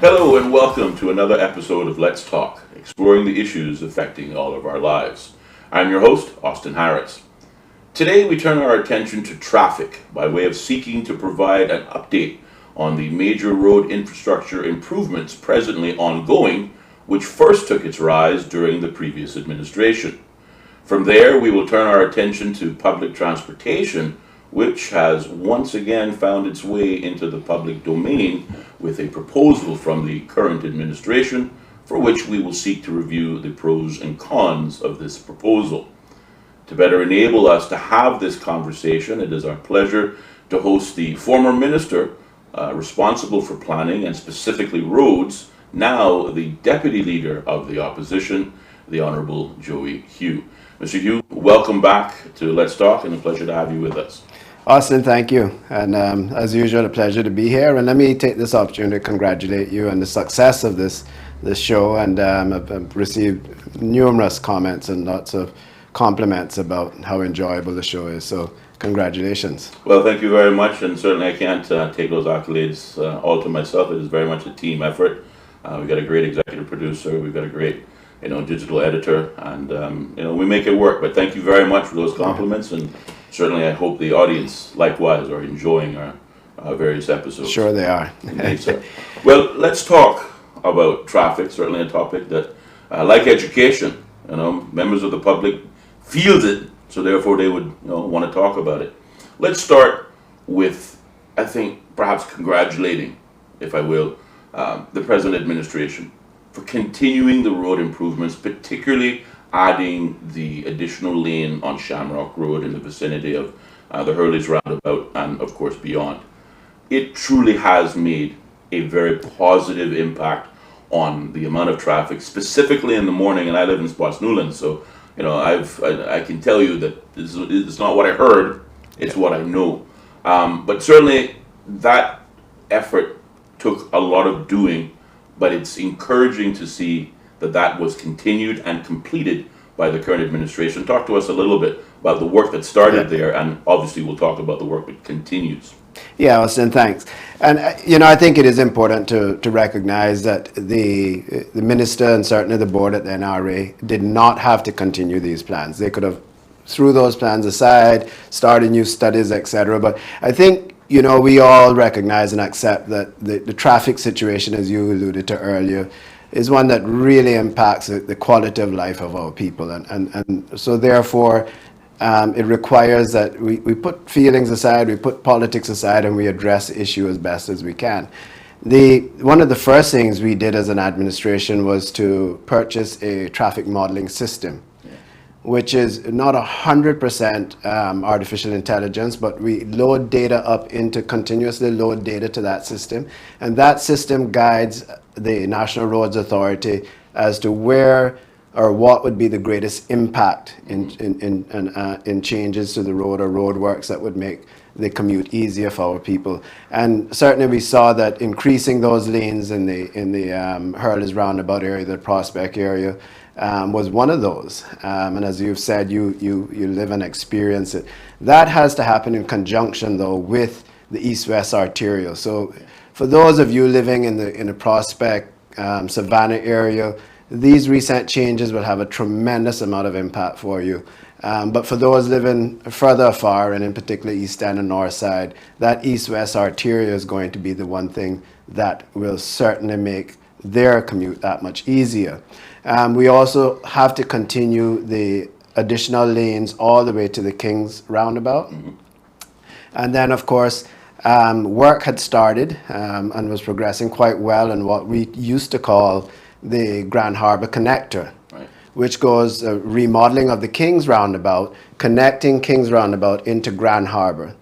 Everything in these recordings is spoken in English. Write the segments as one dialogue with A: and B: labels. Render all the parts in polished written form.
A: Hello and welcome to another episode of Let's Talk, exploring the issues affecting all of our lives. I'm your host, Austin Harris. Today we turn our attention to traffic by way of seeking to provide an update on the major road infrastructure improvements presently ongoing, which first took its rise during the previous administration. From there, we will turn our attention to public transportation, which has once again found its way into the public domain with a proposal from the current administration, for which we will seek to review the pros and cons of this proposal. To better enable us to have this conversation, it is our pleasure to host the former minister responsible for planning and specifically roads, now the deputy leader of the opposition, the Honourable Joey Hew. Mr. Hew, welcome back to Let's Talk, and a pleasure to have you with us.
B: Austin, thank you. And as usual, a pleasure to be here. And let me take this opportunity to congratulate you on the success of this show. And I've received numerous comments and lots of compliments about how enjoyable the show is. So congratulations.
A: Well, thank you very much. And certainly I can't take those accolades all to myself. It is very much a team effort. We've got a great executive producer. We've got a great digital editor. And, we make it work. But thank you very much for those compliments. And certainly, I hope the audience likewise are enjoying our various episodes.
B: Sure they are.
A: Indeed, sir. Well, let's talk about traffic, certainly a topic that, like education, members of the public feels it, so therefore they would want to talk about it. Let's start with, I think, perhaps congratulating, if I will, the present administration for continuing the road improvements, particularly adding the additional lane on Shamrock Road in the vicinity of the Hurley's Roundabout and, of course, beyond. It truly has made a very positive impact on the amount of traffic, specifically in the morning, and I live in Spotsnewland, so I can tell you that it's not what I heard, it's what I know. But certainly that effort took a lot of doing, but it's encouraging to see that was continued and completed by the current administration. Talk to us a little bit about the work that started there, and obviously we'll talk about the work that continues.
B: Yeah, Austin, thanks. And, I think it is important to recognize that the minister and certainly the board at the NRA did not have to continue these plans. They could have threw those plans aside, started new studies, etc. But I think, we all recognize and accept that the traffic situation, as you alluded to earlier, is one that really impacts the quality of life of our people. And so therefore, it requires that we put feelings aside, we put politics aside, and we address the issue as best as we can. One of the first things we did as an administration was to purchase a traffic modeling system, which is not 100% artificial intelligence, but we load data up continuously load data to that system. And that system guides the National Roads Authority as to where or what would be the greatest impact in changes to the road or roadworks that would make the commute easier for our people. And certainly we saw that increasing those lanes in the Hurley's Roundabout area, the Prospect area, was one of those. And as you've said, you live and experience it. That has to happen in conjunction, though, with the east-west arterial. So for those of you living in the Prospect, Savannah area, these recent changes will have a tremendous amount of impact for you. But for those living further afar, and in particular east end and north side, that east-west arterial is going to be the one thing that will certainly make their commute that much easier. We also have to continue the additional lanes all the way to the King's Roundabout. Mm-hmm. And then, of course, work had started and was progressing quite well in what we used to call the Grand Harbour Connector, right, which goes remodeling of the King's Roundabout, connecting King's Roundabout into Grand Harbour.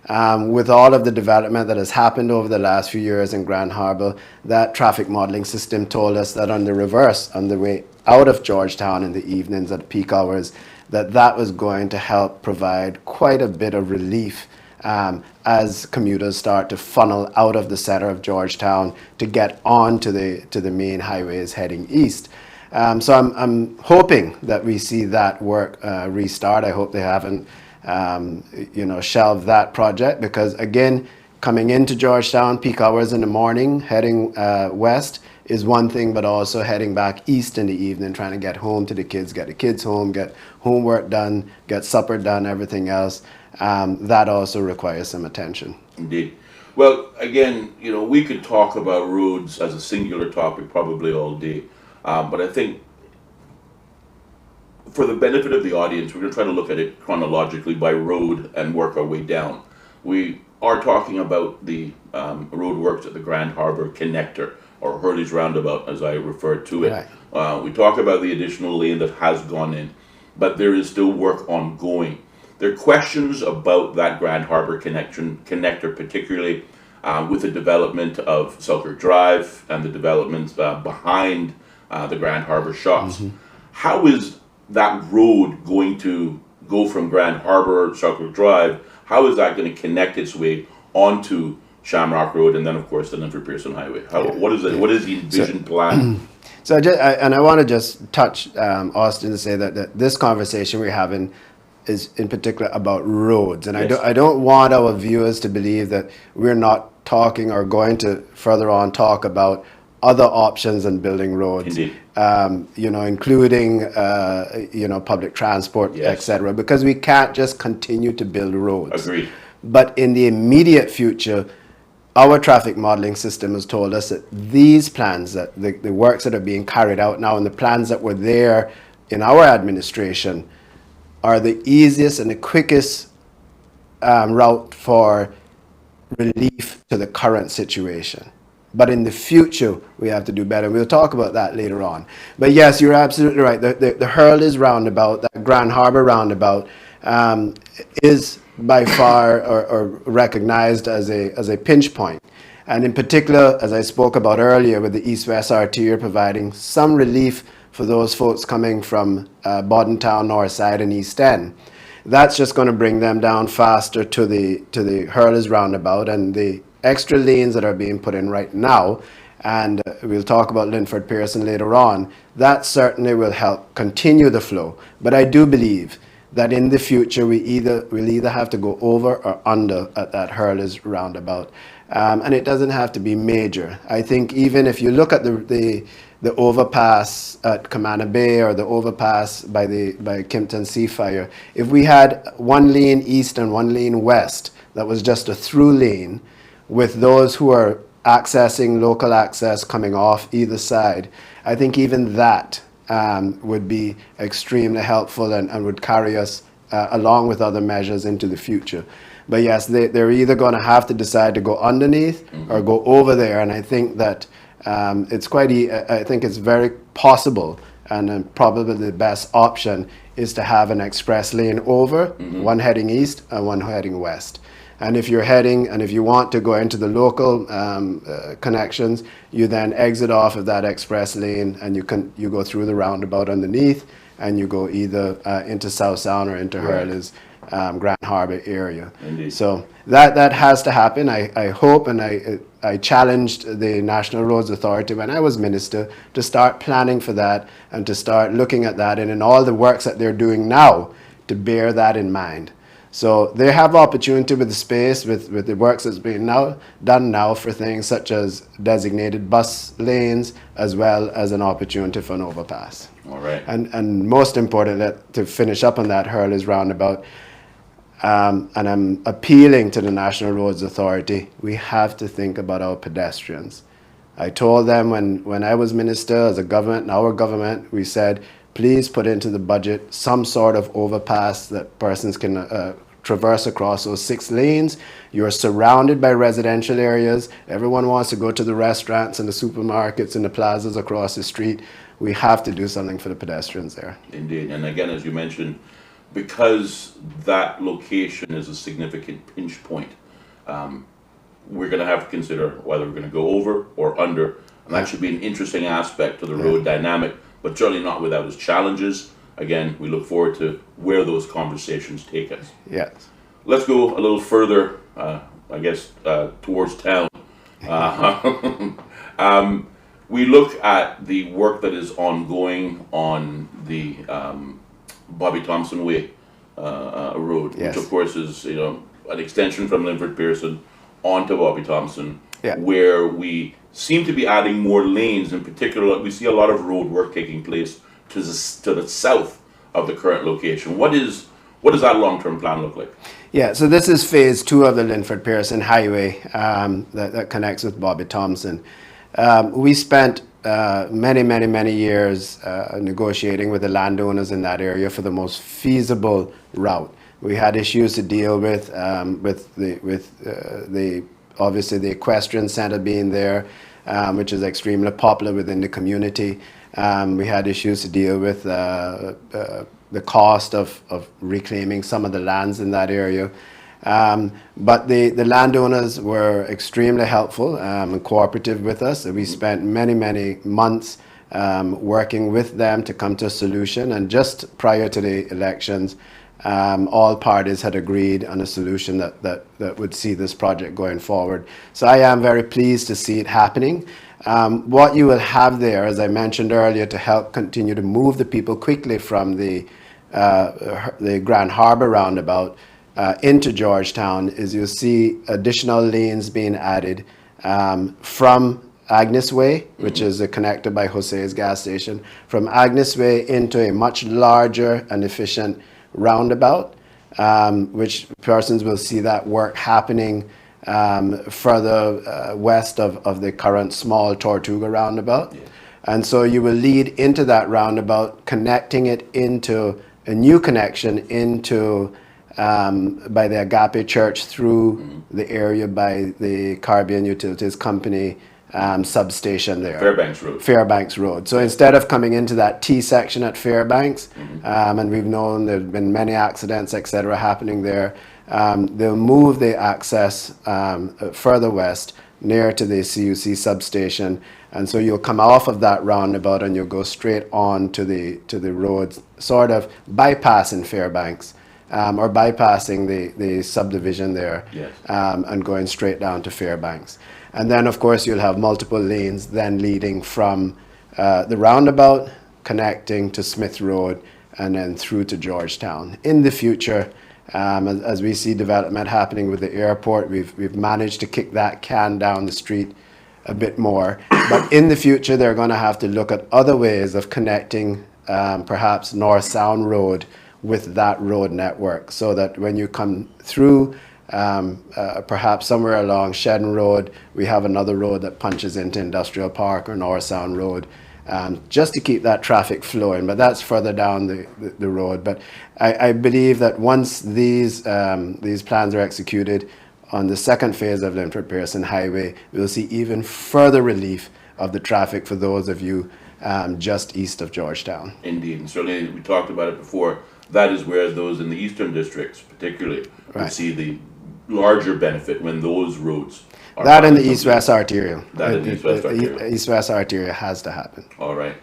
B: With all of the development that has happened over the last few years in Grand Harbour, that traffic modeling system told us that on the reverse, on the way out of Georgetown in the evenings at peak hours, that was going to help provide quite a bit of relief as commuters start to funnel out of the center of Georgetown to get on to the main highways heading east. So I'm hoping that we see that work restart. I hope they haven't shelved that project, because again, coming into Georgetown, peak hours in the morning, heading west is one thing, but also heading back east in the evening, trying to get home to the kids, get the kids home, get homework done, get supper done, everything else. That also requires some attention.
A: Indeed. Well, again, we could talk about roads as a singular topic probably all day, but I think for the benefit of the audience, we're going to try to look at it chronologically by road and work our way down. We are talking about the road works at the Grand Harbor Connector, or Hurley's Roundabout, as I refer to it.
B: Right.
A: We talk about the additional lane that has gone in, but there is still work ongoing. There are questions about that Grand Harbor connector, particularly with the development of Selkirk Drive and the developments behind the Grand Harbor shops.
B: Mm-hmm.
A: How is that road going to go from Grand Harbor, Selkirk Drive? How is that going to connect its way onto Shamrock Road and then, of course, the Linford Pearson Highway? What is the envisioned plan?
B: So I want to just touch, Austin, to say that this conversation we're having is in particular about roads. And
A: Yes.
B: I don't want our viewers to believe that we're not talking or going to further on talk about other options in building roads.
A: Indeed.
B: Including, public transport,
A: Yes.
B: etc. Because we can't just continue to build roads.
A: Agreed.
B: But in the immediate future, our traffic modeling system has told us that these plans, that the works that are being carried out now and the plans that were there in our administration are the easiest and the quickest route for relief to the current situation. But in the future, we have to do better. We'll talk about that later on. But yes, you're absolutely right. The Hurley's roundabout, that Grand Harbor roundabout, is by far or recognized as a pinch point. And in particular, as I spoke about earlier, with the East-West arterial providing some relief for those folks coming from Bordentown, North Side, and East End. That's just going to bring them down faster to the Hurley's roundabout, and the extra lanes that are being put in right now, and we'll talk about Linford Pearson later on, that certainly will help continue the flow. But I do believe that in the future we'll either have to go over or under at that Hurley's roundabout. And it doesn't have to be major. I think even if you look at the overpass at Camana Bay or the overpass by Kimpton Seafire, if we had one lane east and one lane west that was just a through lane, with those who are accessing local access coming off either side, I think even that would be extremely helpful and would carry us along with other measures into the future. But yes, they're either going to have to decide to go underneath or go over there, and I think that I think it's very possible, and probably the best option is to have an express lane over, one heading east and one heading west. And if you want to go into the local connections, you then exit off of that express lane and you go through the roundabout underneath, and you go either into South Sound or into Hurley's Grand Harbor area.
A: Indeed.
B: So that has to happen. I hope, and I challenged the National Roads Authority when I was minister to start planning for that and to start looking at that, and in all the works that they're doing now to bear that in mind. So they have opportunity with the space, with the works that's being done now for things such as designated bus lanes, as well as an opportunity for an overpass.
A: All right.
B: And most importantly, to finish up on that Hurley's roundabout, and I'm appealing to the National Roads Authority, we have to think about our pedestrians. I told them when I was minister, as a government, in our government, we said, please put into the budget some sort of overpass that persons can traverse across those 6 lanes. You're surrounded by residential areas. Everyone wants to go to the restaurants and the supermarkets and the plazas across the street. We have to do something for the pedestrians there.
A: Indeed. And again, as you mentioned, because that location is a significant pinch point, we're going to have to consider whether we're going to go over or under. And that should be an interesting aspect to the road dynamic, but certainly not without its challenges. Again, we look forward to where those conversations take us.
B: Yes.
A: Let's go a little further, towards town. We look at the work that is ongoing on the Bobby Thompson Way road,
B: Yes.
A: which of course is an extension from Linford Pearson onto Bobby Thompson,
B: Yeah.
A: where we seem to be adding more lanes. In particular, we see a lot of road work taking place to the south of the current location. What does that long-term plan look like?
B: Yeah, so this is phase 2 of the Linford Pearson Highway that connects with Bobby Thompson. We spent many years negotiating with the landowners in that area for the most feasible route. We had issues to deal with the obviously the equestrian center being there, which is extremely popular within the community. We had issues to deal with the cost of reclaiming some of the lands in that area. But the landowners were extremely helpful and cooperative with us. We spent many months working with them to come to a solution. And just prior to the elections, all parties had agreed on a solution that would see this project going forward. So I am very pleased to see it happening. What you will have there, as I mentioned earlier, to help continue to move the people quickly from the Grand Harbor roundabout into Georgetown, is you'll see additional lanes being added from Agnes Way, which is connected by Jose's gas station, from Agnes Way into a much larger and efficient roundabout, which persons will see that work happening further west of the current small Tortuga roundabout. Yeah. And so you will lead into that roundabout, connecting it into a new connection into by the Agape Church through the area by the Caribbean Utilities Company substation there.
A: Fairbanks Road.
B: Fairbanks Road. So instead of coming into that T section at Fairbanks, and we've known there have been many accidents, etc., happening there, they'll move the access further west near to the CUC substation. And so you'll come off of that roundabout and you'll go straight on to the roads, sort of bypassing Fairbanks. Or bypassing the subdivision there. Yes. And going straight down to Fairbanks. And then, of course, you'll have multiple lanes then leading from the roundabout, connecting to Smith Road, and then through to Georgetown. In the future, as we see development happening with the airport, we've managed to kick that can down the street a bit more. But in the future, they're going to have to look at other ways of connecting perhaps North Sound Road with that road network, so that when you come through perhaps somewhere along Shedden Road, we have another road that punches into Industrial Park or North Sound Road, just to keep that traffic flowing. But that's further down the road. But I believe that once these plans are executed on the second phase of Linford Pearson Highway, we'll see even further relief of the traffic for those of you just east of Georgetown.
A: Indeed, and certainly we talked about it before. That is where those in the eastern districts particularly would see the larger benefit when those roads are...
B: That and the east-west arterial.
A: That and the east-west arterial.
B: The east-west arterial has to happen.
A: All right.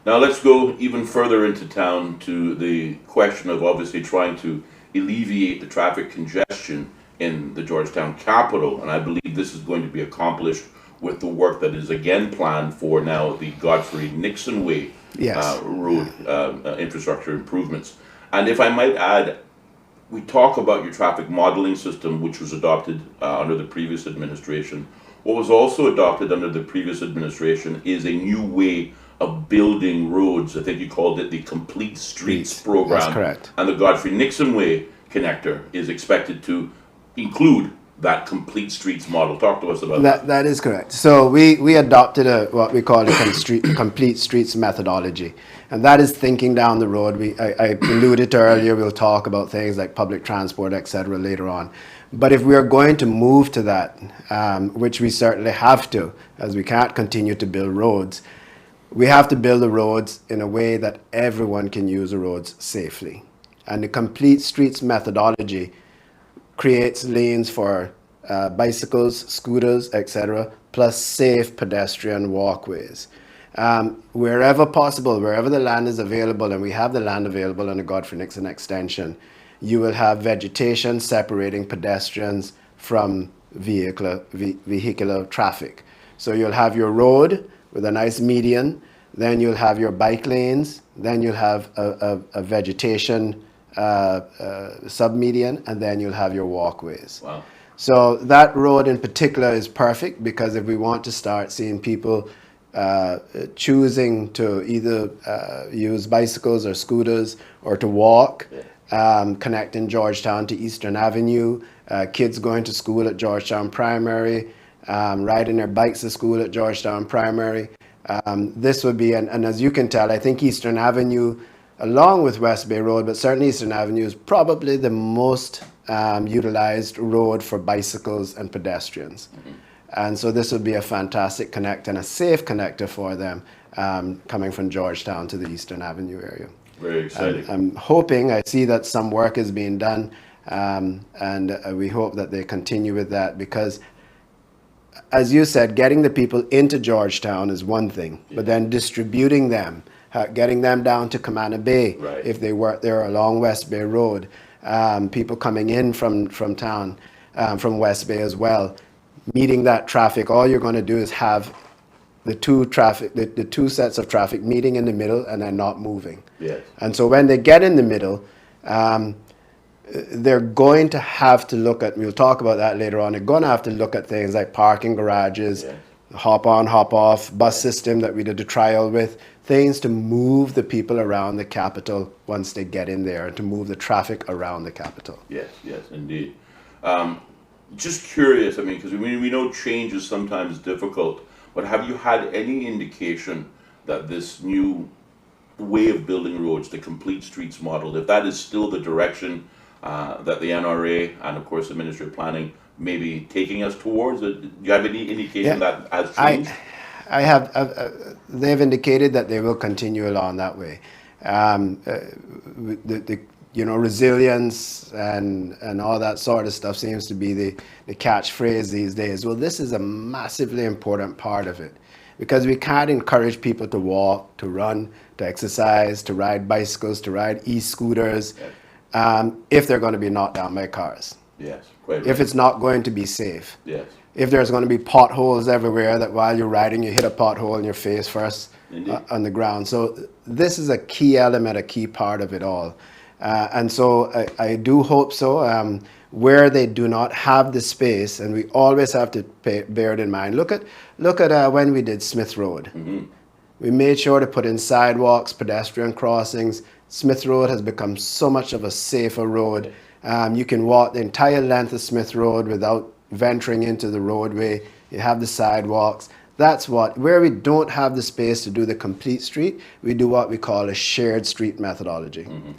A: Now let's go even further into town to the question of obviously trying to alleviate the traffic congestion in the Georgetown capital, and I believe this is going to be accomplished with the work that is again planned for now the Godfrey Nixon Way road infrastructure improvements. And if I might add, we talk about your traffic modeling system, which was adopted under the previous administration. What was also adopted under the previous administration is a new way of building roads. I think you called it the Complete Streets program.
B: That's correct.
A: And the Godfrey Nixon Way connector is expected to include that Complete Streets model. Talk to us about that.
B: That is correct. So we adopted what we call a Complete Streets methodology. And that is thinking down the road. I alluded to earlier, we'll talk about things like public transport, etc. later on. But if we are going to move to that, which we certainly have to, as we can't continue to build roads, we have to build the roads in a way that everyone can use the roads safely. And the Complete Streets methodology creates lanes for bicycles, scooters, etc., plus safe pedestrian walkways. Wherever possible, wherever the land is available, and we have the land available on the Godfrey Nixon extension, you will have vegetation separating pedestrians from vehicular traffic. So you'll have your road with a nice median, then you'll have your bike lanes, then you'll have a vegetation submedian, and then you'll have your walkways.
A: Wow.
B: So that road in particular is perfect because if we want to start seeing people choosing to either use bicycles or scooters or to walk, connecting Georgetown to Eastern Avenue, kids going to school at Georgetown Primary, riding their bikes to school at Georgetown Primary. This would be, and as you can tell, I think Eastern Avenue, along with West Bay Road, but certainly Eastern Avenue is probably the most utilized road for bicycles and pedestrians. And so this would be a fantastic connect and a safe connector for them coming from Georgetown to the Eastern Avenue area.
A: Very exciting.
B: I'm hoping, I see that some work is being done, and we hope that they continue with that because, as you said, getting the people into Georgetown is one thing, but then distributing them, getting them down to Camana Bay,
A: Right.
B: if they work there along West Bay Road, people coming in from town, from West Bay as well, meeting that traffic. All you're going to do is have the two sets of traffic meeting in the middle and then not moving.
A: Yes.
B: And so when they get in the middle, they're going to have to look at, we'll talk about that later on, they're going to have to look at things like parking garages,
A: Yes.
B: hop on, hop off, bus system that we did a trial with, things to move the people around the capital once they get in there and to move the traffic around the capital.
A: Yes, yes, indeed. Just curious, I mean, because we know change is sometimes difficult, but have you had any indication that this new way of building roads, the complete streets model, if that is still the direction that the NRA and of course the Ministry of Planning may be taking us towards? Do you have any indication that has changed?
B: I have. They've indicated that they will continue along that way. Resilience and all that sort of stuff seems to be the catchphrase these days. Well, this is a massively important part of it because we can't encourage people to walk, to run, to exercise, to ride bicycles, to ride e-scooters, if they're going to be knocked down by cars.
A: Yes, quite right.
B: If it's not going to be safe.
A: Yes.
B: If there's going to be potholes everywhere that while you're riding you hit a pothole in your face first on the ground. So this is a key element, a key part of it all. And so I do hope so. Where they do not have the space, and we always have to bear it in mind. Look at when we did Smith Road. Mm-hmm. We made sure to put in sidewalks, pedestrian crossings. Smith Road has become so much of a safer road. You can walk the entire length of Smith Road without venturing into the roadway. You have the sidewalks. That's where we don't have the space to do the complete street, we do what we call a shared street methodology. Mm-hmm.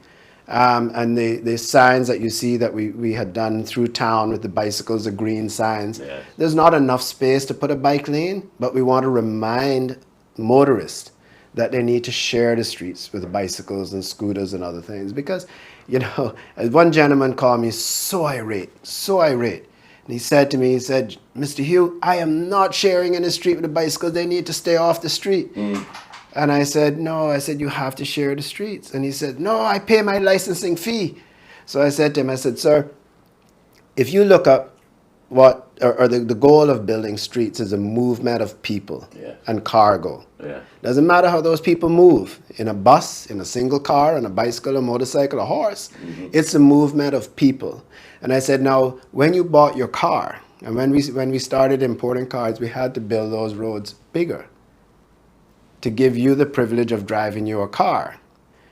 B: And the signs that you see that we had done through town with the bicycles, the green signs, yes. There's not enough space to put a bike lane, but we want to remind motorists that they need to share the streets with bicycles and scooters and other things. Because, as one gentleman called me so irate. And he said to me, Mr. Hew, I am not sharing in the street with the bicycles. They need to stay off the street. Mm. And I said, no, you have to share the streets. And he said, no, I pay my licensing fee. So I said to him, sir, if you look up the goal of building streets is a movement of people and cargo. Yeah. Doesn't matter how those people move, in a bus, in a single car, on a bicycle, a motorcycle, a horse. Mm-hmm. It's a movement of people. And I said, now, when you bought your car, and when we started importing cars, we had to build those roads bigger to give you the privilege of driving your car.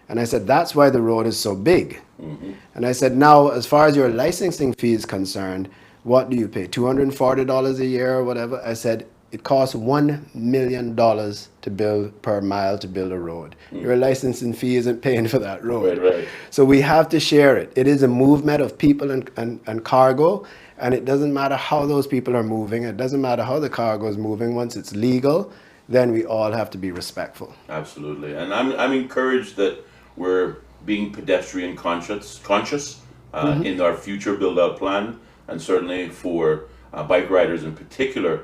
B: And I said, that's why the road is so big. Mm-hmm. And I said, now, as far as your licensing fee is concerned, what do you pay, $240 a year or whatever? I said, it costs $1 million to build per mile to build a road. Mm. Your licensing fee isn't paying for that road. Right. So we have to share it. It is a movement of people and cargo, and it doesn't matter how those people are moving. It doesn't matter how the cargo is moving. Once it's legal, then we all have to be respectful.
A: Absolutely. And I'm encouraged that we're being pedestrian conscious mm-hmm. in our future build-out plan, and certainly for bike riders in particular.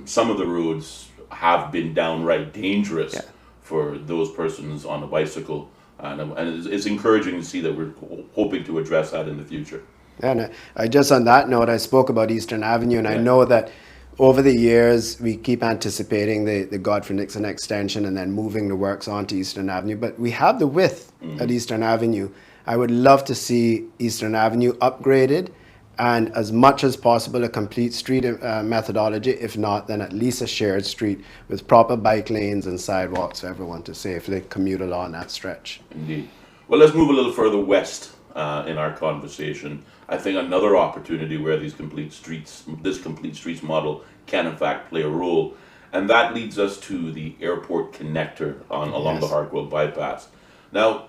A: Some of the roads have been downright dangerous for those persons on a bicycle, and it's encouraging to see that we're hoping to address that in the future.
B: And just on that note, I spoke about Eastern Avenue, and I know that over the years we keep anticipating the Godfrey Nixon extension and then moving the works onto Eastern Avenue, but we have the width mm-hmm. at Eastern Avenue. I would love to see Eastern Avenue upgraded and as much as possible a complete street methodology. If not, then at least a shared street with proper bike lanes and sidewalks for everyone to safely commute along that stretch.
A: Indeed. Well, let's move a little further west in our conversation. I think another opportunity where this complete streets model can in fact play a role, and that leads us to the airport connector along the
B: Yes.
A: Hartwell bypass. Now,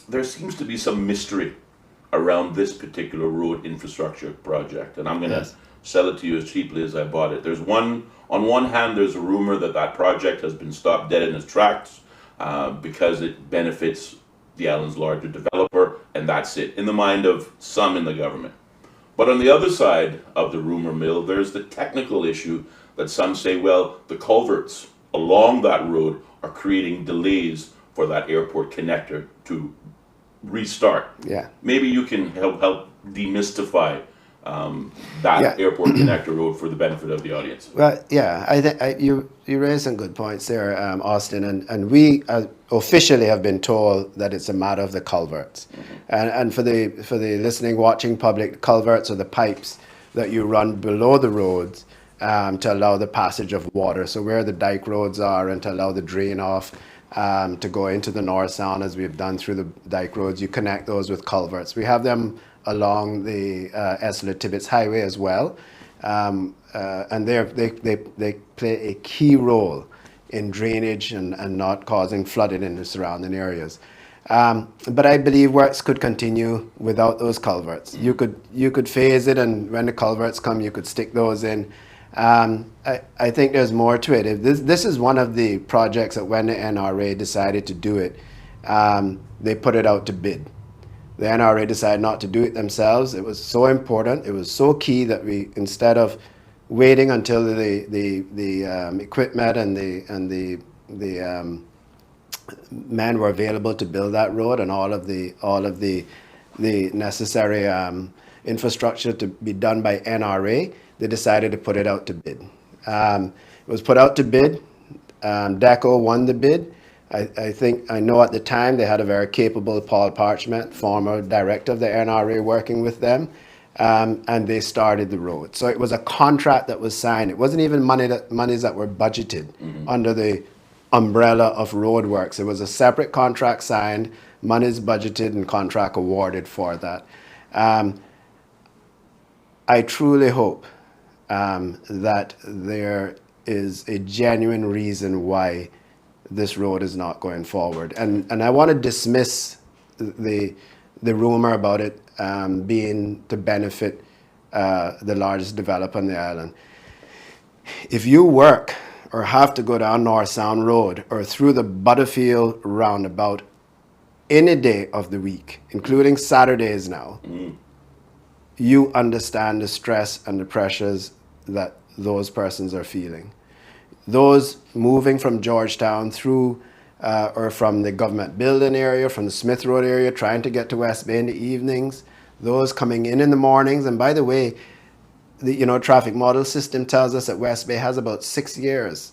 A: there seems to be some mystery around this particular road infrastructure project, and I'm going to
B: Yes.
A: sell it to you as cheaply as I bought it. On one hand, there's a rumor that that project has been stopped dead in its tracks because it benefits the island's larger developer, and that's it, in the mind of some in the government. But on the other side of the rumor mill, there's the technical issue that some say, well, the culverts along that road are creating delays for that airport connector to restart.
B: Yeah.
A: Maybe you can help demystify that
B: Yeah.
A: airport connector road for the benefit of the audience.
B: Well, yeah, I think you raised some good points there, Austin, and we officially have been told that it's a matter of the culverts, and for the listening, watching public, culverts are the pipes that you run below the roads to allow the passage of water. So where the dike roads are, and to allow the drain off to go into the North Sound, as we've done through the dike roads, you connect those with culverts. We have them along the Esler-Tibbetts Highway as well, and they play a key role in drainage and not causing flooding in the surrounding areas. But I believe works could continue without those culverts. You could phase it, and when the culverts come, you could stick those in. I think there's more to it. This is one of the projects that when the NRA decided to do it, they put it out to bid. The NRA decided not to do it themselves. It was so important, it was so key that we, instead of waiting until the equipment and the men were available to build that road and all of the necessary infrastructure to be done by NRA, they decided to put it out to bid. It was put out to bid. DECO won the bid. I know at the time they had a very capable Paul Parchment, former director of the NRA, working with them, and they started the road. So it was a contract that was signed. It wasn't even monies that were budgeted under the umbrella of roadworks. It was a separate contract signed, monies budgeted, and contract awarded for that. I truly hope that there is a genuine reason why this road is not going forward. And I want to dismiss the rumor about it being to benefit the largest developer on the island. If you work or have to go down North Sound Road or through the Butterfield roundabout any day of the week, including Saturdays now, you understand the stress and the pressures that those persons are feeling. Those moving from Georgetown through or from the government building area, from the Smith Road area, trying to get to West Bay in the evenings, those coming in the mornings. And by the way, the traffic model system tells us that West Bay has about 6 years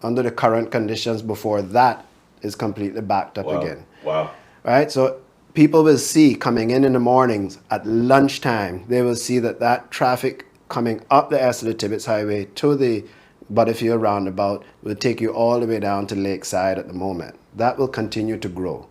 B: under the current conditions before that is completely backed up again.
A: Wow.
B: Right? So people will see coming in the mornings, at lunchtime, they will see that traffic coming up the Esler-Tibbetts Highway to the Butterfield roundabout will take you all the way down to Lakeside at the moment. That will continue to grow.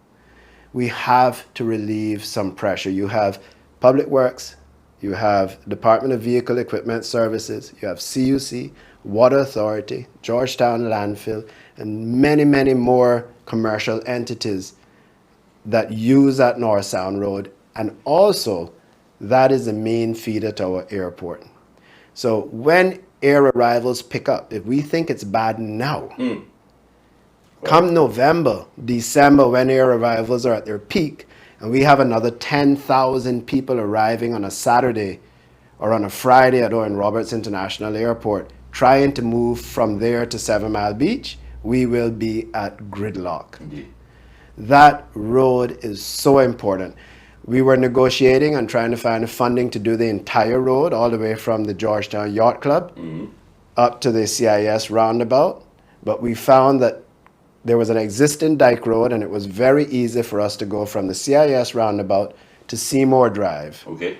B: We have to relieve some pressure. You have Public Works, you have Department of Vehicle Equipment Services, you have CUC, Water Authority, Georgetown Landfill, and many, many more commercial entities that use that North Sound Road. And also, that is the main feeder to our airport. So when air arrivals pick up, if we think it's bad now, come November, December, when air arrivals are at their peak, and we have another 10,000 people arriving on a Saturday or on a Friday at Owen Roberts International Airport, trying to move from there to 7 Mile Beach, we will be at gridlock.
A: Indeed.
B: That road is so important. We were negotiating and trying to find funding to do the entire road, all the way from the Georgetown Yacht Club up to the CIS roundabout. But we found that there was an existing dike road, and it was very easy for us to go from the CIS roundabout to Seymour Drive.
A: Okay.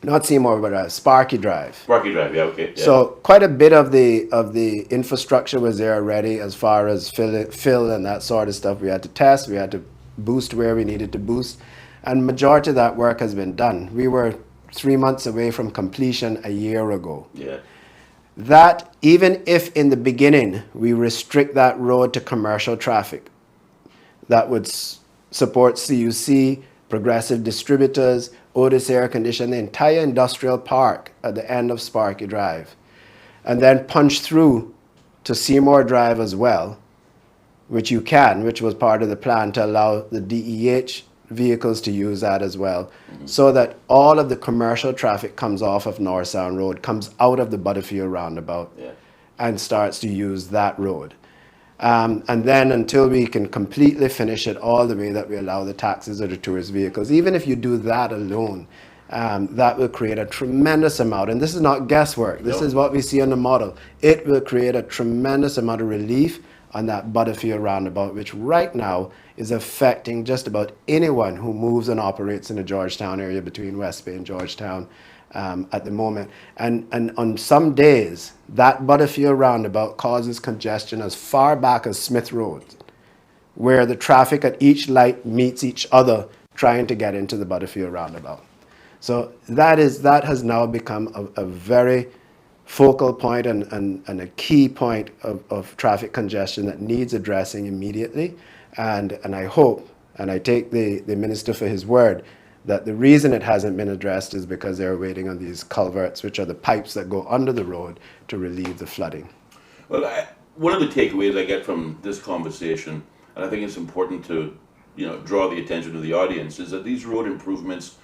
B: not Seymour, but Sparky Drive.
A: Rocky Drive, yeah, okay. Yeah.
B: So quite a bit of the infrastructure was there already as far as fill and that sort of stuff. We had to test, we had to boost where we needed to boost, and majority of that work has been done. We were 3 months away from completion a year ago.
A: Yeah.
B: That, even if in the beginning we restrict that road to commercial traffic, that would support CUC, progressive distributors, Otis Air Condition, the entire industrial park at the end of Sparky Drive, and then punch through to Seymour Drive as well, which you can, which was part of the plan to allow the DEH vehicles to use that as well, so that all of the commercial traffic comes off of North Sound Road, comes out of the Butterfield roundabout,
A: Yeah.
B: and starts to use that road. And then until we can completely finish it all the way that we allow the taxis or the tourist vehicles, even if you do that alone, that will create a tremendous amount, and this is not guesswork, this is what we see on the model. It will create a tremendous amount of relief on that Butterfield roundabout, which right now is affecting just about anyone who moves and operates in the Georgetown area between West Bay and Georgetown at the moment. And on some days, that Butterfield roundabout causes congestion as far back as Smith Road, where the traffic at each light meets each other trying to get into the Butterfield roundabout. So that has now become a very focal point and a key point of traffic congestion that needs addressing immediately. And I hope, and I take the minister for his word, that the reason it hasn't been addressed is because they're waiting on these culverts, which are the pipes that go under the road to relieve the flooding.
A: Well, one of the takeaways I get from this conversation, and I think it's important to, draw the attention of the audience, is that these road improvements,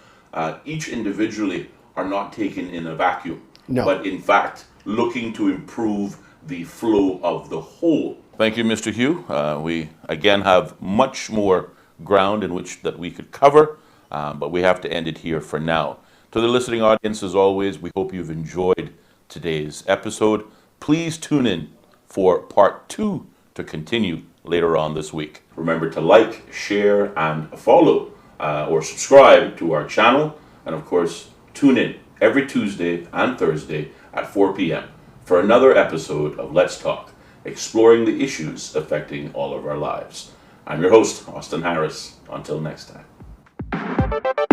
A: each individually, are not taken in a vacuum, but in fact looking to improve the flow of the whole. Thank you, Mr. Hew. We again have much more ground in which that we could cover, but we have to end it here for now. To the listening audience, as always, we hope you've enjoyed today's episode. Please tune in for part 2 to continue later on this week. Remember to like, share, and follow or subscribe to our channel. And of course, tune in every Tuesday and Thursday at 4 p.m. for another episode of Let's Talk, exploring the issues affecting all of our lives. I'm your host, Austin Harris. Until next time.